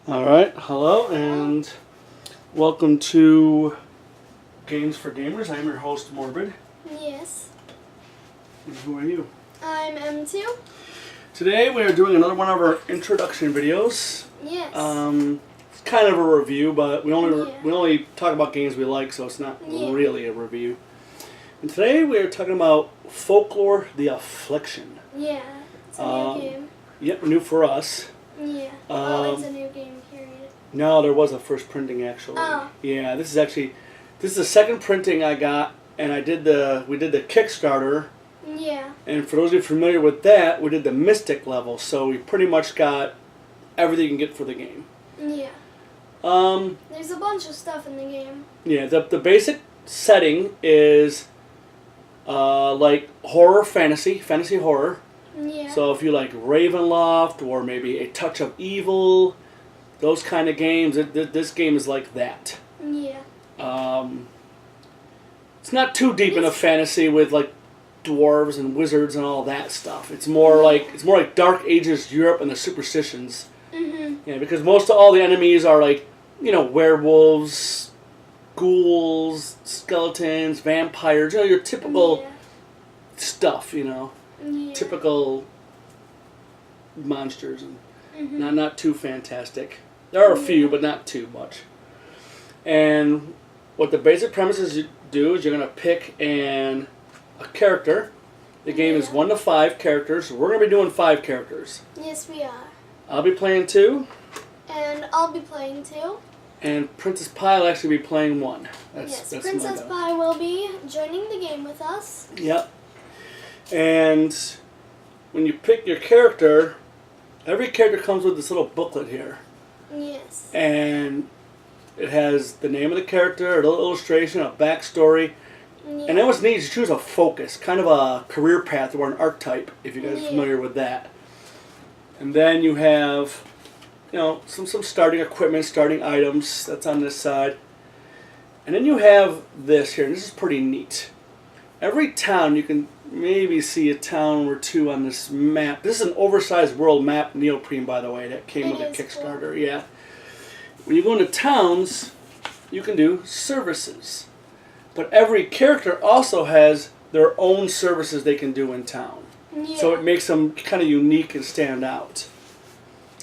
All right, hello and welcome to Games for Gamers. I'm your host, Morbid. Yes. And who are you? I'm M2. Today we are doing another one of our introduction videos. Yes. It's kind of a review, but we only talk about games we like, so it's not really a review. And today we are talking about Folklore the Affliction. Yeah, it's a new game. Yep, new for us. Yeah. It's a new game, period. No, there was a first printing actually. Oh. Yeah, this is the second printing I got, and we did the Kickstarter. Yeah. And for those of you familiar with that, we did the Mystic level, so we pretty much got everything you can get for the game. Yeah. There's a bunch of stuff in the game. Yeah, the basic setting is like horror fantasy horror. Yeah. So if you like Ravenloft or maybe A Touch of Evil, those kind of games, this game is like that. Yeah. It's not too deep into fantasy with like dwarves and wizards and all that stuff. It's more like Dark Ages Europe and the superstitions. Mhm. Yeah, because most of all the enemies are like, werewolves, ghouls, skeletons, vampires. Your typical stuff. Yeah. Typical monsters, and Mhm. not too fantastic. There are a few, but not too much. And what the basic premise is you do is you're going to pick a character. The game is 1 to 5 characters. We're going to be doing 5 characters. Yes, we are. I'll be playing 2. And I'll be playing 2. And Princess Pie will actually be playing 1. Yes, that's Princess Pie will be joining the game with us. Yep. And when you pick your character, every character comes with this little booklet here. Yes. And it has the name of the character, a little illustration, a backstory. Yeah. And then what's neat is you choose a focus, kind of a career path or an archetype, if you guys are familiar with that. And then you have, some starting equipment, starting items. That's on this side. And then you have this here, and this is pretty neat. Every town, you can maybe see a town or two on this map. This is an oversized world map, neoprene, by the way, that came with the Kickstarter. Cool. Yeah. When you go into towns, you can do services. But every character also has their own services they can do in town. Yeah. So it makes them kind of unique and stand out.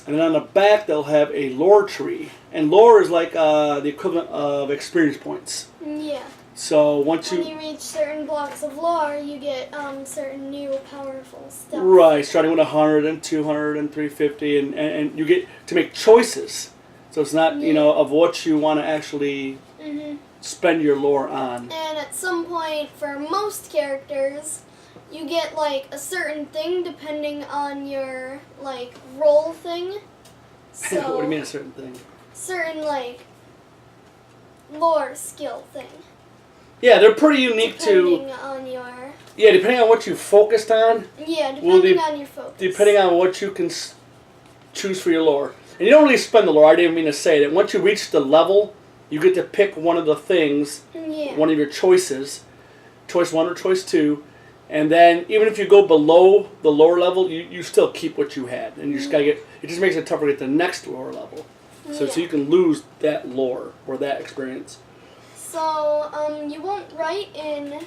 And then on the back, they'll have a lore tree. And lore is like the equivalent of experience points. Yeah. So when you reach certain blocks of lore, you get certain new powerful stuff. Right, starting with 100 and 200 and 350, and you get to make choices. So it's not, of what you want to actually spend your lore on. And at some point, for most characters, you get like a certain thing depending on your role thing. So what do you mean a certain thing? Certain lore skill thing. Yeah, they're pretty unique depending on your... Yeah, depending on what you focused on. Yeah, depending on your focus. Depending on what you can choose for your lore. And you don't really spend the lore, I didn't mean to say that. Once you reach the level, you get to pick one of the things, one of your choices, choice 1 or choice 2, and then even if you go below the lower level, you still keep what you had. And you just gotta it just makes it tougher to get the next lower level. So you can lose that lore or that experience. So, you won't write in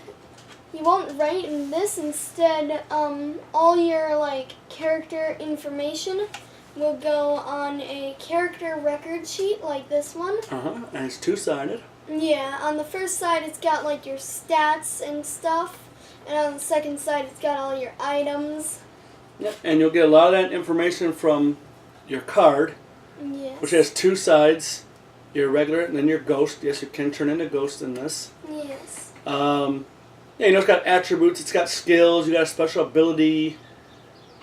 this. Instead, all your, character information will go on a character record sheet like this one. And it's 2-sided. Yeah, on the first side it's got, your stats and stuff. And on the second side it's got all your items. Yep, and you'll get a lot of that information from your card, which has 2 sides. Your regular, and then your ghost. Yes, you can turn into ghost in this. Yes. It's got attributes, it's got skills, you got a special ability,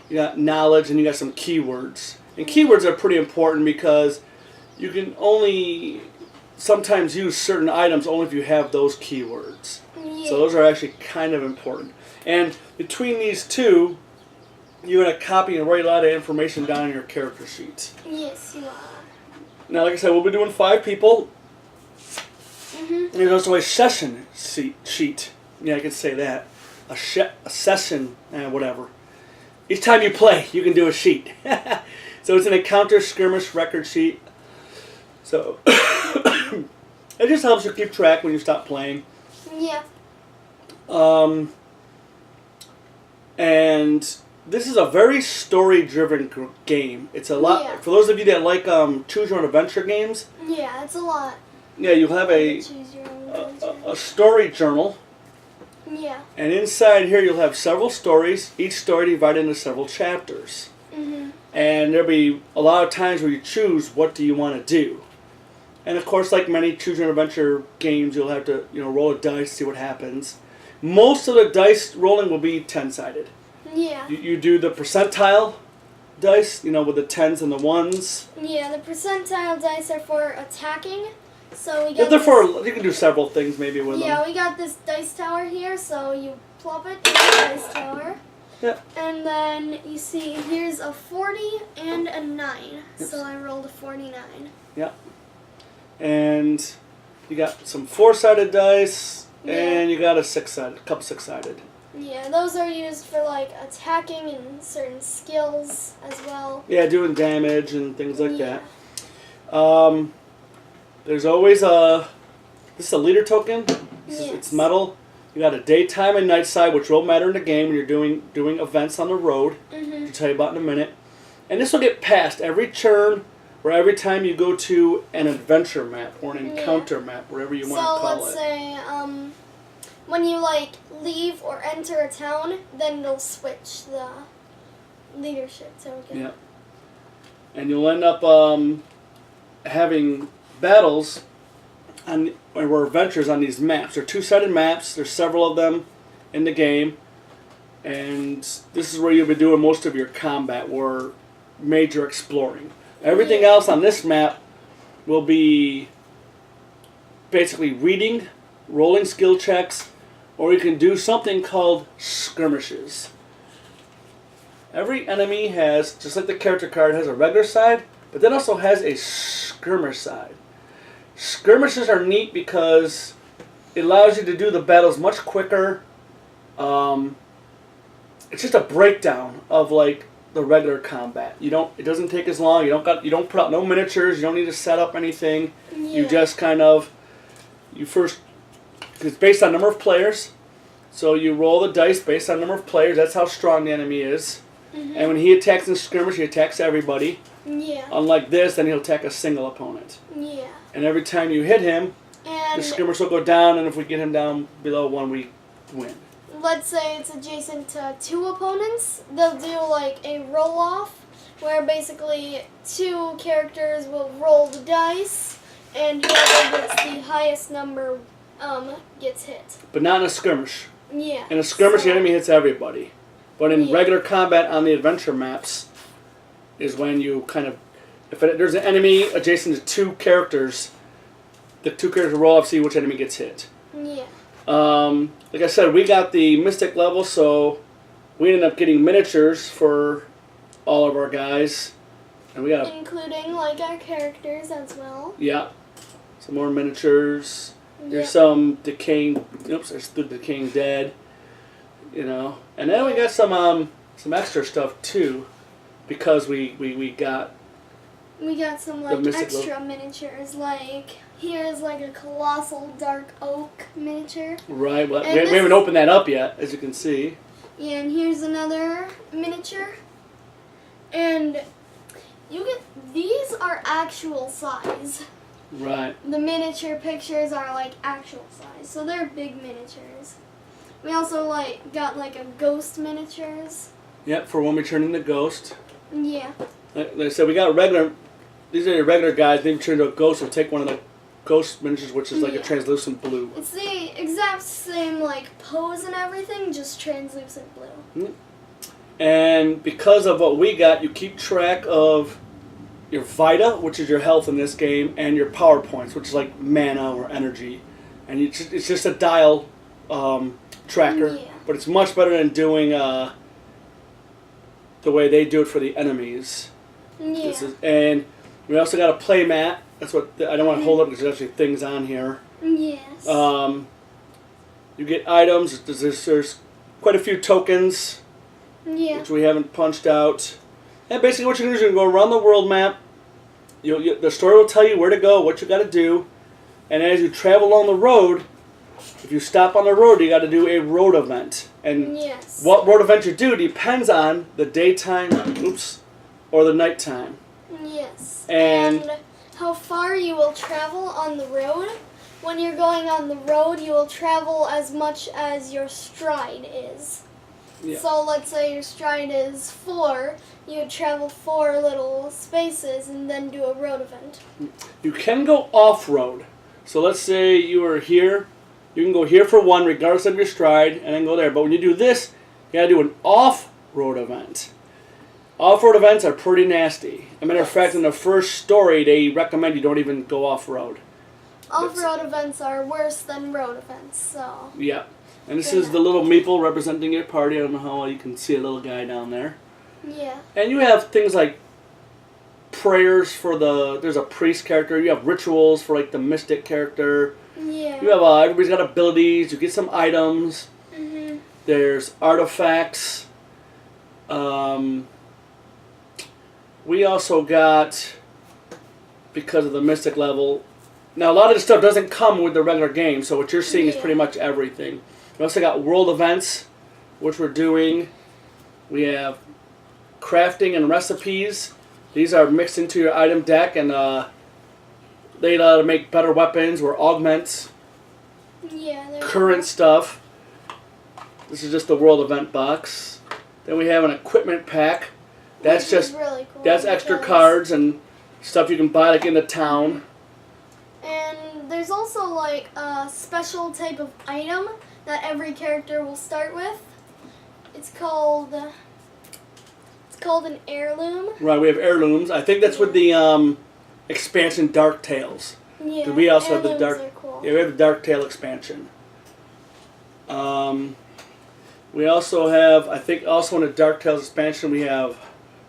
you got knowledge, and you got some keywords. And keywords are pretty important because you can only sometimes use certain items only if you have those keywords. Yeah. So those are actually kind of important. And between these two, you're going to copy and write a lot of information down in your character sheets. Yes, you are. Now, like I said, we'll be doing 5 people. And there's also a session sheet. Yeah, I can say that. A session, whatever. Each time you play, you can do a sheet. So it's an encounter skirmish record sheet. So it just helps you keep track when you stop playing. Yeah. And this is a very story-driven game. It's a lot Yeah. for those of you that like choose your own adventure games. Yeah, it's a lot. Yeah, you'll have Choose your own adventure. a story journal, Yeah. and inside here you'll have several stories. Each story divided into several chapters, and there'll be a lot of times where you choose what do you want to do. And of course, like many choose your own adventure games, you'll have to roll a dice, see what happens. Most of the dice rolling will be 10-sided. Yeah. You do the percentile dice, with the 10s and the 1s. Yeah, the percentile dice are for attacking. So we Yeah, got they're this, for, you can do several things maybe with them. we got this dice tower here, so you plop it in the dice tower. Yeah. And then you see here's a 40 and a 9. Yep. So I rolled a 49. Yeah. And you got some 4-sided dice, and you got a 6-sided, couple 6-sided. Yeah, those are used for like attacking and certain skills as well. Yeah, doing damage and things like Yeah. that. There's always this is a leader token. Yes. It's metal. You got a daytime and night side, which won't matter in the game when you're doing events on the road. I'll tell you about in a minute. And this will get passed every turn or every time you go to an adventure map or an encounter map, wherever you want to call it. So let's say when you like leave or enter a town, then they'll switch the leadership token. Yeah. And you'll end up having battles or adventures on these maps. They're 2-sided maps. There's several of them in the game. And this is where you'll be doing most of your combat or major exploring. Everything else on this map will be basically reading, rolling skill checks, or you can do something called skirmishes. Every enemy has, just like the character card, has a regular side, but then also has a skirmish side. Skirmishes are neat because it allows you to do the battles much quicker. It's just a breakdown of like the regular combat. It doesn't take as long. You don't put out no miniatures. You don't need to set up anything. Yeah. You just because it's based on number of players. So you roll the dice based on number of players. That's how strong the enemy is. And when he attacks in skirmish, he attacks everybody. Yeah. Unlike this, then he'll attack a single opponent. Yeah. And every time you hit him, And the skirmish will go down, and if we get him down below 1, we win. let's say it's adjacent to 2 opponents, they'll do like a roll-off where basically 2 characters will roll the dice, and whoever gets the highest number gets hit. But not in a skirmish. Yeah. In a skirmish, the So- enemy hits everybody. But in Yeah. regular combat on the adventure maps is when you if there's an enemy adjacent to 2 characters, the 2 characters roll off, see which enemy gets hit. Yeah. Like I said, we got the Mystic level, so we ended up getting miniatures for all of our guys. And we got Including like our characters as well. some more miniatures. There's Yeah. some decaying, there's the decaying dead, And then we got some extra stuff too, because we got We got some The like Mystic extra miniatures, like here's like a colossal dark oak miniature. right. Well, And we haven't opened that up yet, as you can see. Yeah, and here's another miniature. And these are actual size. Right. The miniature pictures are like actual size, so they're big miniatures. We also got a ghost miniatures. Yep. For when we turn into Ghost. Yeah. Like I said, we got these are your regular guys. Then you turn into a Ghost. We'll take one of the Ghost miniatures, which is like a Yeah. translucent blue. It's the exact same pose and everything, just translucent blue. And because of what we got, you keep track of your Vita, which is your health in this game, and your power points, which is like mana or energy. And it's just a dial tracker, Yeah. but it's much better than doing the way they do it for the enemies. Yeah. And we also got a play mat. That's what I don't want to hold up because there's actually things on here. Yes. You get items. There's quite a few tokens, Yeah. which we haven't punched out. And basically what you're going to do is you're going to go around the world map. The story will tell you where to go, what you got to do, and as you travel along the road, if you stop on the road, you got to do a road event. And yes. what road event you do depends on the daytime, or the nighttime. Yes. And how far you will travel on the road. When you're going on the road, you will travel as much as your stride is. Yeah. So let's say your stride is 4, you would travel 4 little spaces and then do a road event. You can go off-road. So let's say you are here. You can go here for 1 regardless of your stride and then go there. But when you do this, you got to do an off-road event. Off-road events are pretty nasty. As a matter of fact, in the first story, they recommend you don't even go off-road. Off-road events are worse than road events, so... Yeah. And this is the little meeple representing your party. I don't know how well you can see a little guy down there. Yeah. And you have things like prayers for there's a priest character. You have rituals for like the mystic character. Yeah. You have, everybody's got abilities. You get some items. Mm-hmm. There's artifacts. We also got, because of the mystic level, now a lot of this stuff doesn't come with the regular game, so what you're seeing is pretty much everything. We also got world events, which we're doing. We have crafting and recipes. These are mixed into your item deck, and they allow to make better weapons or augment current stuff. This is just the world event box. Then we have an equipment pack. That's just really cool. That's extra cards and stuff you can buy like in the town. And there's also like a special type of item that every character will start with. It's called an heirloom. Right, we have heirlooms. I think that's with the expansion Dark Tales. Yeah. We also have the Heirlooms are cool. we have the Dark Tale expansion. We also have, I think, also in the Dark Tales expansion, we have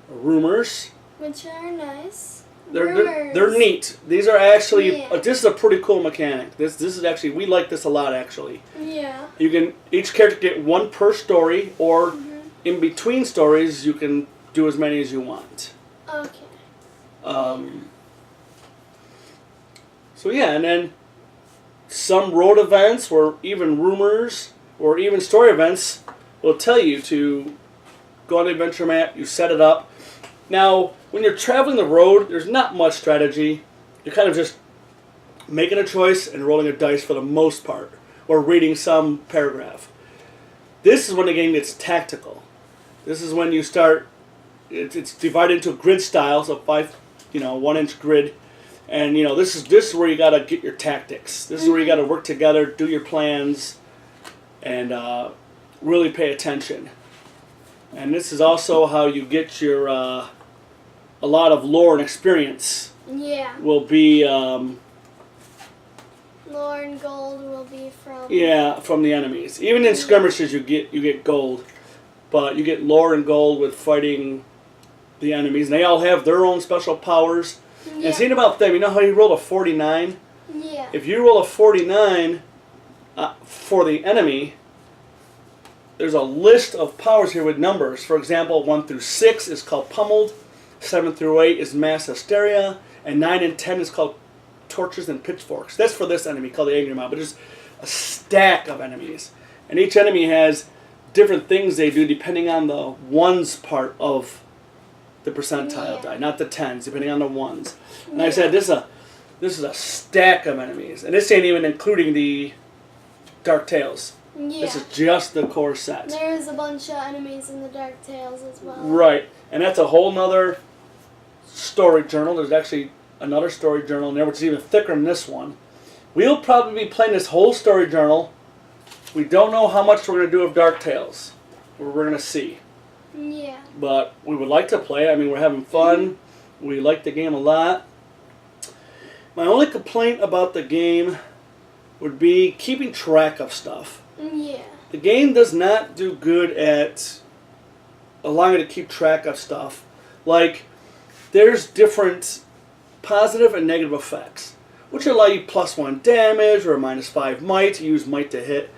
rumors. Which are nice. They're neat. These are actually this is a pretty cool mechanic. This is actually, we like this a lot actually. Yeah. You can each character get 1 per story, or in between stories you can do as many as you want. Okay. So yeah, and then some road events or even rumors or even story events will tell you to go on the adventure map, you set it up. Now, when you're traveling the road, there's not much strategy. You're kind of just making a choice and rolling a dice for the most part, or reading some paragraph. This is when the game gets tactical. This is when you start, it's divided into grid styles of 1-inch grid. And this is where you gotta get your tactics. This is where you gotta work together, do your plans, and really pay attention. And this is also how you get your a lot of lore and experience. Yeah. Will be lore and gold will be from. Yeah, from the enemies. Even in skirmishes, you get gold, but you get lore and gold with fighting the enemies. And they all have their own special powers. Yeah. And seeing about them, you know how you roll a 49? Yeah. If you roll a 49 for the enemy, there's a list of powers here with numbers. For example, 1 through 6 is called pummeled, 7 through 8 is mass hysteria, and 9 and 10 is called torches and pitchforks. That's for this enemy called the angry mob, but there's a stack of enemies. And each enemy has different things they do depending on the ones part of the percentile die, not the tens, depending on the ones. And like I said, this is a stack of enemies, and this ain't even including the Dark Tales. Yeah. This is just the core set. There's a bunch of enemies in the Dark Tales as well. Right, and that's a whole nother story journal. There's actually another story journal in there, which is even thicker than this one. We'll probably be playing this whole story journal. We don't know how much we're going to do of Dark Tales. We're going to see. Yeah. But we would like to play. I mean, we're having fun. We like the game a lot. My only complaint about the game would be keeping track of stuff. Yeah. The game does not do good at allowing you to keep track of stuff. Like, there's different positive and negative effects, which allow you +1 damage or -5 might. You use might to hit.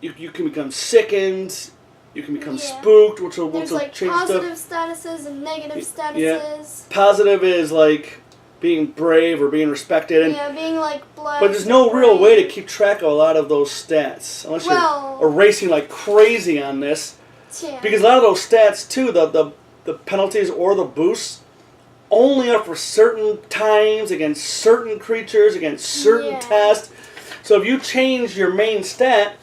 You can become sickened. You can become Yeah. spooked, which will There's like change positive stuff. statuses and negative statuses. Yeah. Positive is like being brave or being respected, and Yeah, being like blessed. but there's no real way to keep track of a lot of those stats unless you're erasing like crazy on this. Yeah. Because a lot of those stats too, the penalties or the boosts, only are for certain times against certain creatures against certain tests. So if you change your main stat,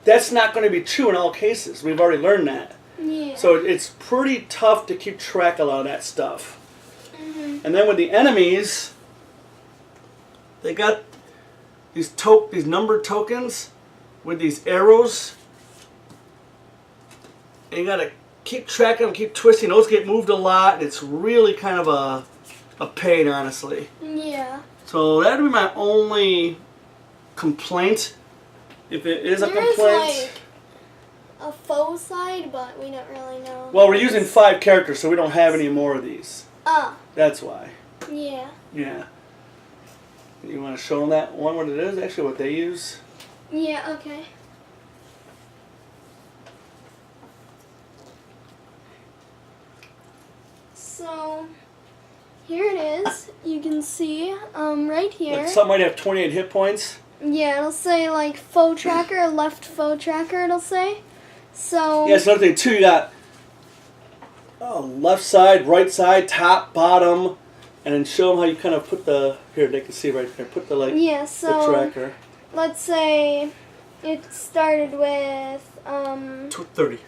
that's not going to be true in all cases. We've already learned that. Yeah. So it's pretty tough to keep track of a lot of that stuff. Mm-hmm. And then with the enemies, they got these numbered tokens with these arrows. And you got to keep track of them, keep twisting. Those get moved a lot. And it's really kind of a pain, honestly. Yeah. So that would be my only complaint. If it is a complaint. There's like a faux side, but we don't really know. Well, we're using 5 characters, so we don't have any more of these. That's why. Yeah. Yeah. You want to show them that one, what it is, actually, what they use? Yeah, okay. So, here it is. You can see right here. Like some might have 28 hit points. Yeah, it'll say like faux tracker, left faux tracker, it'll say. So. Yeah, it's another thing, too. You got left side, right side, top, bottom, and then show them how you kind of put the. Here, they can see right there. Put the, like, so the tracker. Let's say it started with 30.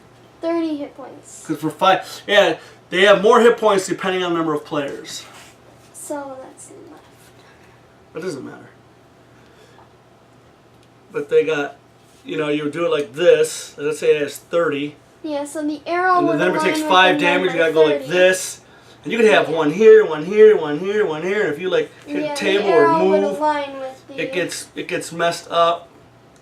30 hit points. Because for 5, yeah, they have more hit points depending on the number of players. So that's left. It doesn't matter. But they got, you would do it like this. Let's say it has 30. Yeah, so the arrow would And then if it takes align 5 with the damage, you number gotta go 30. like this. And you could have one here, one here, one here, one here. And if you like hit the table the arrow or would move, align with the... it gets messed up.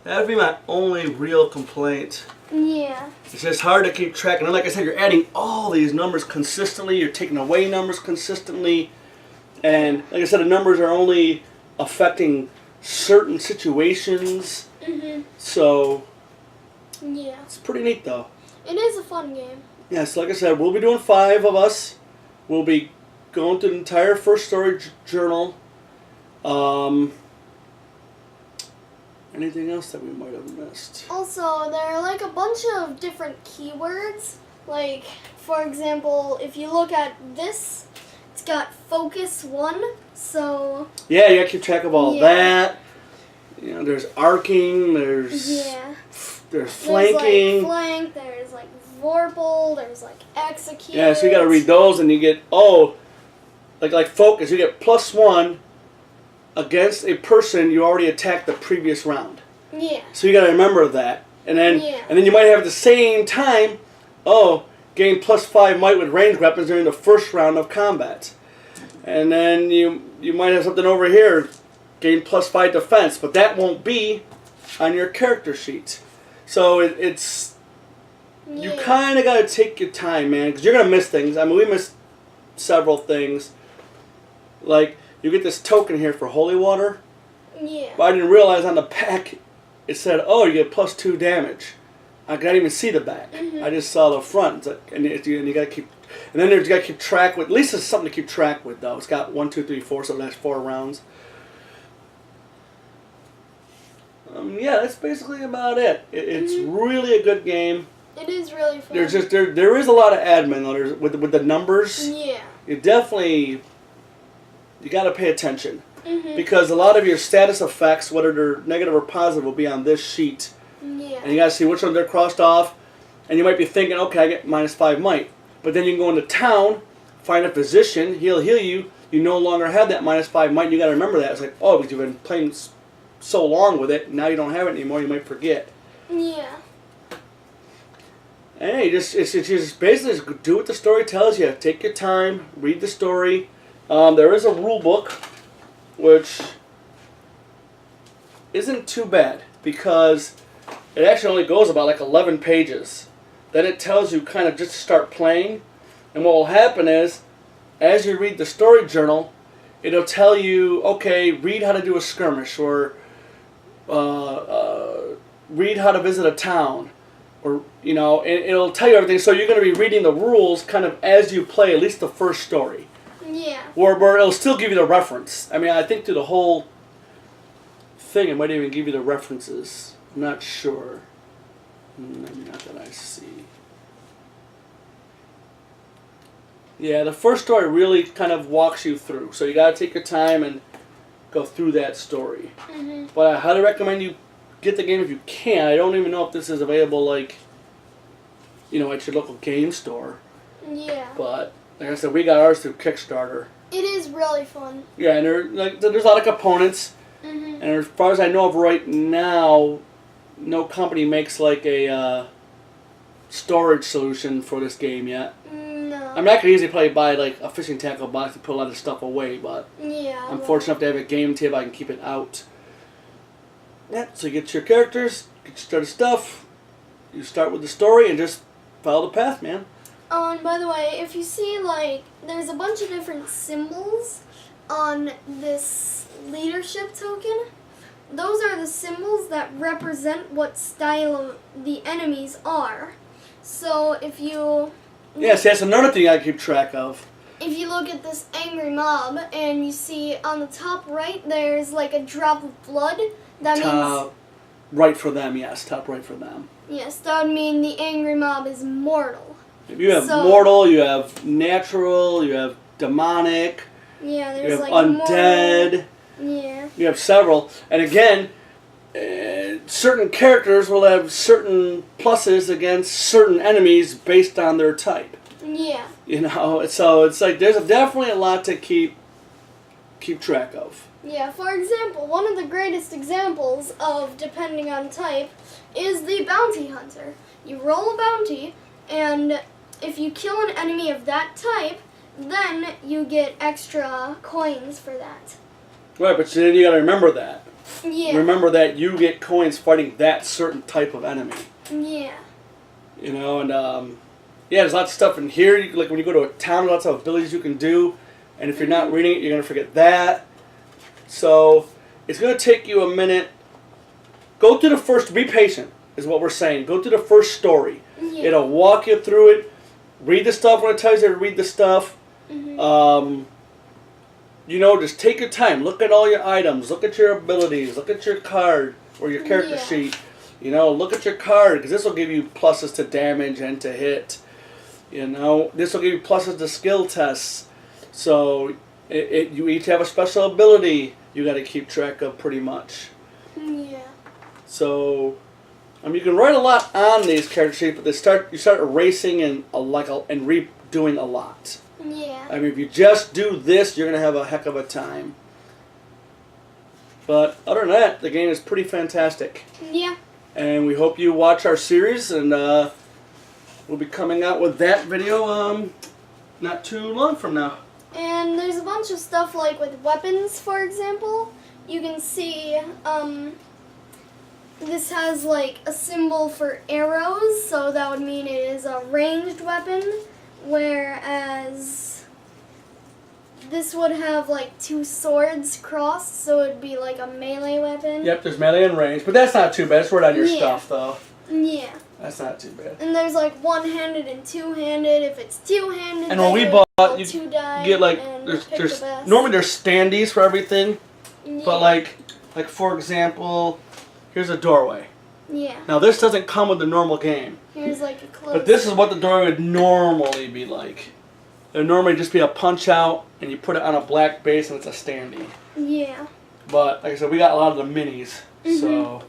That would be my only real complaint. Yeah. It's just hard to keep track. And like I said, you're adding all these numbers consistently. You're taking away numbers consistently. And like I said, the numbers are only affecting certain situations. Mhm. So yeah, it's pretty neat though. It is a fun game. Yes, like I said, we'll be doing 5 of us. We'll be going through the entire first story journal. Anything else that we might have missed? Also, there are like a bunch of different keywords. Like, for example, if you look at this, it's got focus 1. So yeah, you gotta keep track of all that. There's arcing. There's flanking. There's like flank. There's like vorpal. There's like execute. Yeah, so you gotta read those, and you get like focus. You get +1 against a person you already attacked the previous round. Yeah. So you gotta remember that, and then you might have at the same time, gain +5 might with ranged weapons during the first round of combat, and then you might have something over here, gain +5 defense, but that won't be on your character sheet. So it's you kind of got to take your time, man, because you're going to miss things. I mean, we missed several things. Like, you get this token here for holy water. Yeah. But I didn't realize on the back it said, you get +2 damage. I didn't even see the back. Mm-hmm. I just saw the front. It's like, and you got to keep... And then there's got to keep track with... At least it's something to keep track with, though. It's got 1, 2, 3, 4, so that's 4 rounds. Yeah, that's basically about it. It's really a good game. It is really fun. There's just there is a lot of admin though. With the numbers. Yeah. You got to pay attention because a lot of your status effects, whether they're negative or positive, will be on this sheet. Yeah. And you got to see which ones they're crossed off, and you might be thinking, okay, I get -5 might, but then you can go into town, find a physician, he'll heal you. You no longer have that -5 might. You got to remember that. It's like, because you've been playing so long with it, now you don't have it anymore. You might forget. Yeah. Hey, it's just basically just do what the story tells you. Take your time, read the story. There is a rule book, which isn't too bad because it actually only goes about like 11 pages. Then it tells you kind of just to start playing, and what will happen is, as you read the story journal, it'll tell you, okay, read how to do a skirmish, or read how to visit a town, or you know, and it'll tell you everything. So you're going to be reading the rules kind of as you play, at least the first story. Yeah. Where it'll still give you the reference. I mean, I think through the whole thing, it might even give you the references. I'm not sure. Not that I see. Yeah, the first story really kind of walks you through. So you got to take your time and go through that story. Mhm. But I highly recommend you get the game if you can. I don't even know if this is available, like, you know, at your local game store. Yeah. But like I said, we got ours through Kickstarter. It is really fun. Yeah, and there's a lot of components. Mhm. And as far as I know of right now, no company makes like a storage solution for this game yet. No. I mean, I could easily probably buy like a fishing tackle box and put a lot of stuff away, but Yeah. I'm fortunate enough to have a game table. I can keep it out. Yeah, so you get your characters, get your started stuff. You start with the story and just follow the path, man. Oh, and by the way, if you see, like, there's a bunch of different symbols on this leadership token. Those are the symbols that represent what style the enemies are. So if you... Yes, that's another thing I keep track of. If you look at this angry mob and you see on the top right there's like a drop of blood, that Top right for them, yes. Top right for them. yes, that would mean the angry mob is mortal. You have mortal, you have natural, you have demonic, Yeah, you there's have like undead. Yeah. You have several. And again, certain characters will have certain pluses against certain enemies based on their type. Yeah. You know, so it's like there's definitely a lot to keep track of. Yeah, for example, one of the greatest examples of depending on type is the bounty hunter. You roll a bounty, and if you kill an enemy of that type, then you get extra coins for that. Right, but then you gotta remember that. Yeah. Remember that you get coins fighting that certain type of enemy. Yeah. You know, and yeah, there's lots of stuff in here. Like when you go to a town, lots of abilities you can do. And if you're not reading it, you're gonna forget that. So it's gonna take you a minute. Go through the first. Be patient, is what we're saying. Go through the first story. Yeah. It'll walk you through it. Read the stuff when it tells you to read the stuff. Mhm. You know, just take your time. Look at all your items. Look at your abilities. Look at your card or your character Yeah. sheet. You know, look at your card because this will give you pluses to damage and to hit. You know, this will give you pluses to skill tests. So you each have a special ability you got to keep track of pretty much. Yeah. So, I mean, you can write a lot on these character sheets, but you start erasing and redoing a lot. Yeah. I mean, if you just do this, you're going to have a heck of a time. But other than that, the game is pretty fantastic. Yeah. And we hope you watch our series, and we'll be coming out with that video not too long from now. And there's a bunch of stuff like with weapons, for example. You can see this has like a symbol for arrows, so that would mean it is a ranged weapon, whereas this would have like two swords crossed, so it would be like a melee weapon. Yep, there's melee and range, but that's not too bad. It's right on your Yeah. stuff, though. Yeah. That's not too bad. And there's like one-handed and two-handed. If it's two-handed, And when we then bought, roll you two die get like and there's pick the best. normally there's standees for everything, Yeah. but like for example, here's a doorway. Yeah. Now this doesn't come with the normal game, Here's like a close. but this is what the doorway would normally be like. It would normally just be a punch out, and you put it on a black base, and it's a standee. Yeah. But like I said, we got a lot of the minis, so.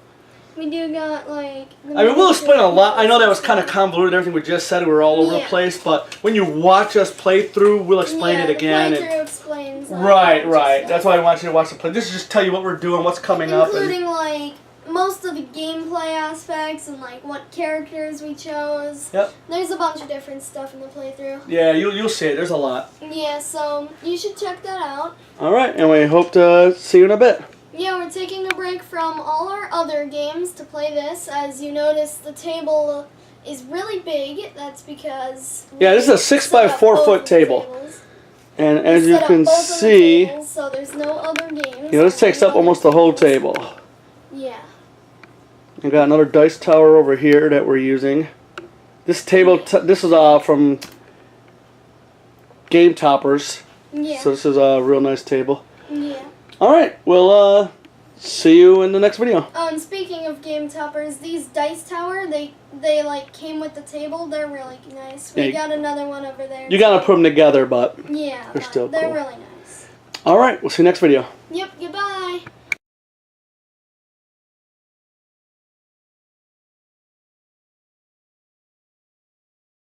We do got like. I mean, we'll explain a lot. I know that was kind of convoluted, everything we just said. We were all over the Yeah. place, but when you watch us play through, we'll explain it again. The playthrough explains. Like, Right, a bunch of right. stuff. That's why I want you to watch the play. This is just tell you what we're doing, what's coming up. Including like most of the gameplay aspects and like what characters we chose. Yep. There's a bunch of different stuff in the playthrough. Yeah, you'll see it. There's a lot. Yeah, so you should check that out. All right, and we hope to see you in a bit. Yeah, we're taking a break from all our other games to play this. As you notice, the table is really big. That's because Yeah, this is a 6 by 4 foot table. tables. And as We you set up can both of the see, tables, so there's no other games. this takes up almost the whole table. Yeah. I got another dice tower over here that we're using. This table, this is from Game Toppers. Yeah. So this is a real nice table. Yeah. All right, we'll see you in the next video. Oh, and speaking of Game Toppers, these dice tower, they like came with the table. They're really nice. We got another one over there. You gotta put them together, but yeah, they're still they're cool. really nice. All right, we'll see you next video. Yeah.